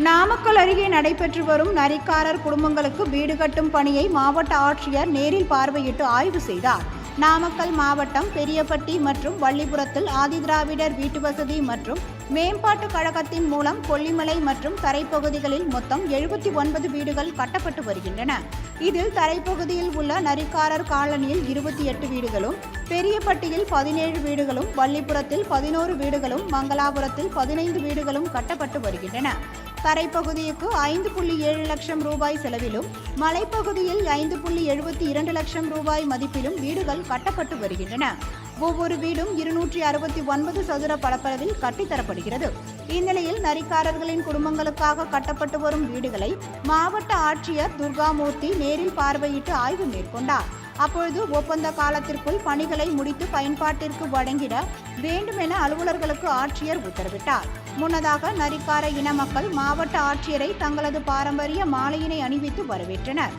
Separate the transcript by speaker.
Speaker 1: நாமக்கல் அருகே நடைபெற்று வரும் நரிக்காரர் குடும்பங்களுக்கு வீடு கட்டும் பணியை மாவட்ட ஆட்சியர் நேரில் பார்வையிட்டு ஆய்வு செய்தார். நாமக்கல் மாவட்டம் பெரியபட்டி மற்றும் வள்ளிபுரத்தில் ஆதிதிராவிடர் வீட்டுவசதி மற்றும் மேம்பாட்டு கழகத்தின் மூலம் கொல்லிமலை மற்றும் தரைப்பகுதிகளில் மொத்தம் 79 வீடுகள் கட்டப்பட்டு வருகின்றன. இதில் தரைப்பகுதியில் உள்ள நரிக்காரர் காலனியில் 28 வீடுகளும், பெரியபட்டியில் 17 வீடுகளும், வள்ளிபுரத்தில் 11 வீடுகளும், மங்களாபுரத்தில் 15 வீடுகளும் கட்டப்பட்டு வருகின்றன. தரைப்பகுதிக்கு 5.7 லட்சம் ரூபாய் செலவிலும், மலைப்பகுதியில் 5.72 லட்சம் ரூபாய் மதிப்பிலும் வீடுகள் கட்டப்பட்டு வருகின்றன. ஒவ்வொரு வீடும் 269 சதுர பரப்பளவில் கட்டித்தரப்படுகிறது. இந்நிலையில் நரிக்காரர்களின் குடும்பங்களுக்காக கட்டப்பட்டு வரும் வீடுகளை மாவட்ட ஆட்சியர் துர்காமூர்த்தி நேரில் பார்வையிட்டு ஆய்வு மேற்கொண்டார். அப்பொழுது ஒப்பந்த காலத்திற்குள் பணிகளை முடித்து பயன்பாட்டிற்கு வழங்கிட வேண்டும் என அலுவலர்களுக்கு ஆட்சியர் உத்தரவிட்டார். முன்னதாக நரிக்கார இன மக்கள் மாவட்ட ஆட்சியரை தங்களது பாரம்பரிய மாலையினை அணிவித்து வரவேற்றனர்.